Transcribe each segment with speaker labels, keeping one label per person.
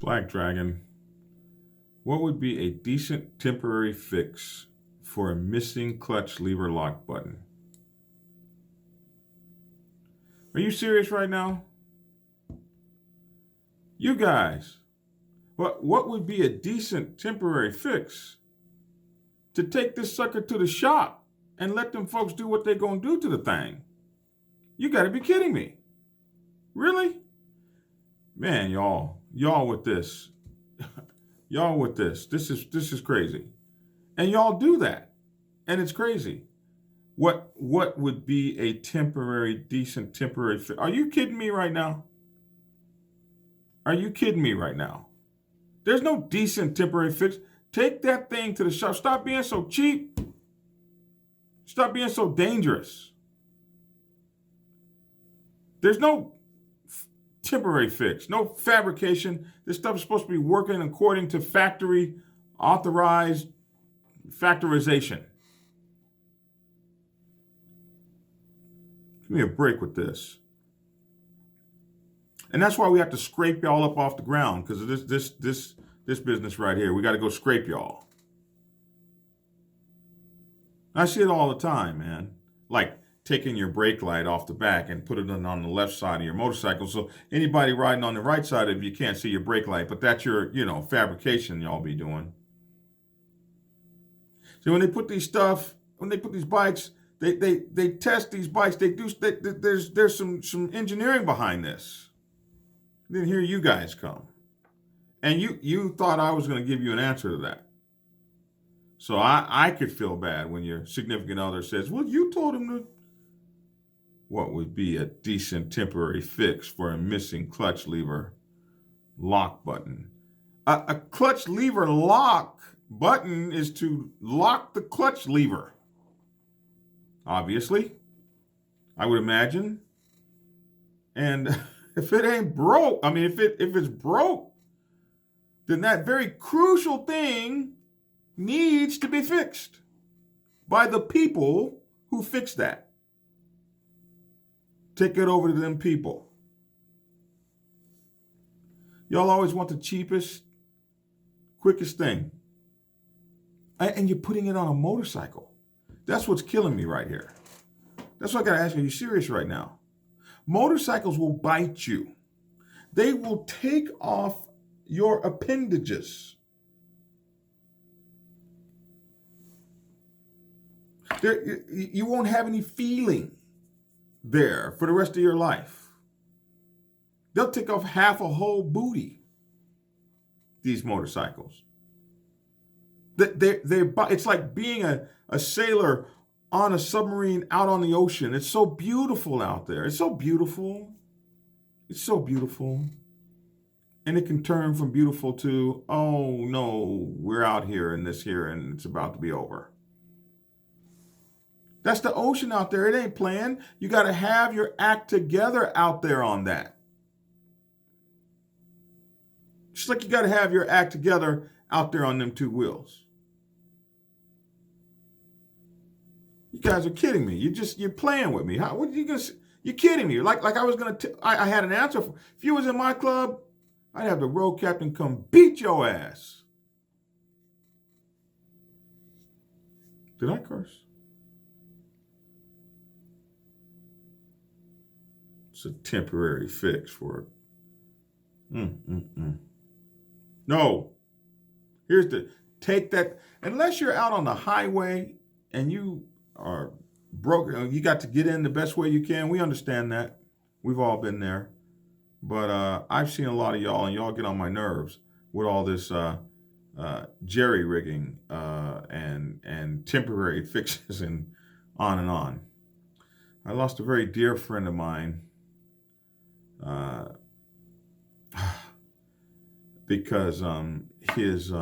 Speaker 1: Black Dragon, what would be a decent temporary fix for a missing clutch lever lock button? Are you serious right now? You guys, what would be a decent temporary fix to take this sucker to the shop and let them folks do what they're going to do to the thing? You got to be kidding me. Really? Man, y'all with this. Y'all with this. This is crazy. And y'all do that. And it's crazy. What would be a decent temporary fix? Are you kidding me right now? Are you kidding me right now? There's no decent temporary fix. Take that thing to the shop. Stop being so cheap. Stop being so dangerous. There's no temporary fix, no fabrication. This stuff is supposed to be working according to factory authorized factorization. Give me a break with this. And that's why we have to scrape y'all up off the ground, because of this business right here. We got to go scrape y'all. I see it all the time, man. Like taking your brake light off the back and put it on the left side of your motorcycle, so anybody riding on the right side of you can't see your brake light. But that's your, fabrication y'all be doing. So when they put these bikes, they test these bikes. There's some engineering behind this. Then here you guys come. And you thought I was going to give you an answer to that. So I could feel bad when your significant other says, well, you told him to. What would be a decent temporary fix for a missing clutch lever lock button? A clutch lever lock button is to lock the clutch lever. Obviously, I would imagine. And if it ain't broke, if it's broke, then that very crucial thing needs to be fixed by the people who fix that. Take it over to them people. Y'all always want the cheapest, quickest thing. And you're putting it on a motorcycle. That's what's killing me right here. That's why I got to ask you, are you serious right now? Motorcycles will bite you. They will take off your appendages. You won't have any feeling there for the rest of your life. They'll take off half a whole booty, these motorcycles. It's like being a sailor on a submarine out on the ocean. It's so beautiful out there. It's so beautiful. It's so beautiful. And it can turn from beautiful to, oh no, we're out here in this here and it's about to be over. That's the ocean out there. It ain't playing. You got to have your act together out there on that. Just like you got to have your act together out there on them two wheels. You guys are kidding me. You're playing with me. What are you gonna? You're kidding me. Like I was gonna. I had an answer for. If you was in my club, I'd have the road captain come beat your ass. Did I curse? It's a temporary fix for it. No. Take that. Unless you're out on the highway and you are broke, you got to get in the best way you can. We understand that. We've all been there. But I've seen a lot of y'all, and y'all get on my nerves with all this jerry rigging and temporary fixes and on and on. I lost a very dear friend of mine because his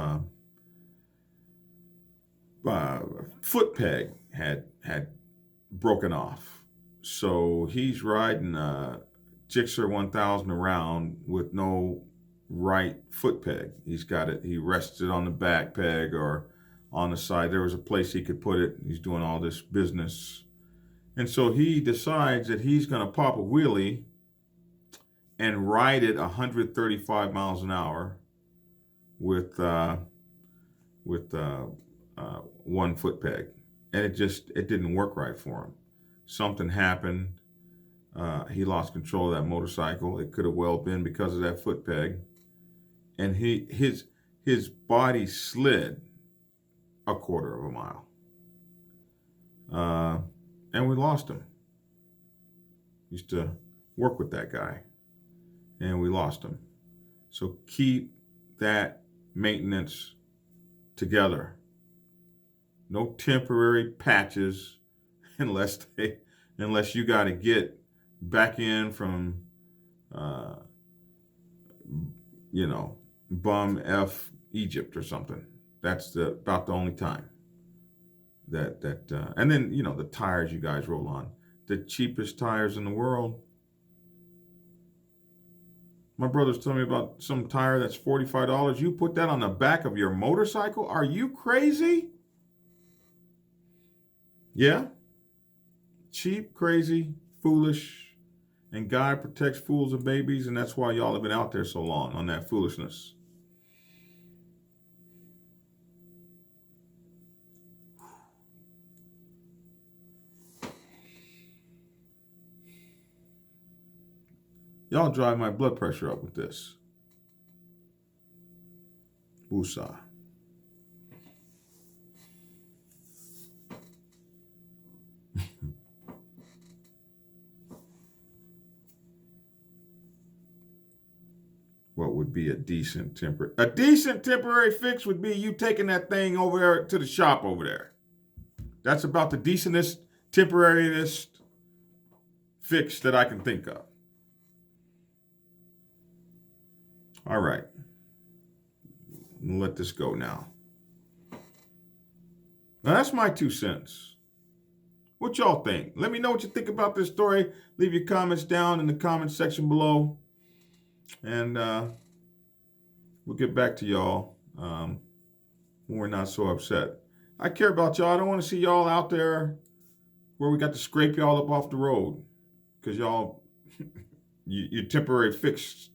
Speaker 1: foot peg had broken off. So he's riding a Gixxer 1000 around with no right foot peg. He rests it on the back peg or on the side. There was a place he could put it. He's doing all this business. And so he decides that he's going to pop a wheelie and ride it 135 miles an hour with one foot peg, and it didn't work right for him. Something happened. He lost control of that motorcycle. It could have well been because of that foot peg, and his body slid a quarter of a mile, and we lost him. Used to work with that guy, and we lost him. So keep that maintenance together. No temporary patches unless you got to get back in from bum F Egypt or something. That's about the only time that and then the tires you guys roll on, the cheapest tires in the world. My brother's telling me about some tire that's $45. You put that on the back of your motorcycle? Are you crazy? Yeah. Cheap, crazy, foolish, and God protects fools and babies, and that's why y'all have been out there so long on that foolishness. Y'all drive my blood pressure up with this. Woosah. What would be a decent temporary fix would be you taking that thing over there to the shop over there. That's about the decentest, temporaryest fix that I can think of. All right. We'll let this go now. Now that's my 2 cents. What y'all think? Let me know what you think about this story. Leave your comments down in the comment section below. And we'll get back to y'all when we're not so upset. I care about y'all. I don't want to see y'all out there where we got to scrape y'all up off the road because y'all, you temporary fixed,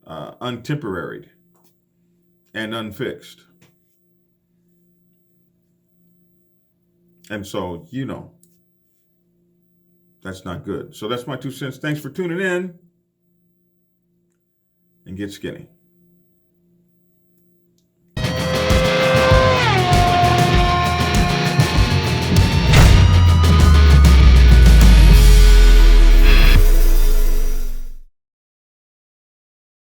Speaker 1: untemporaried, and unfixed. And so, that's not good. So that's my 2 cents. Thanks for tuning in, and get skinny.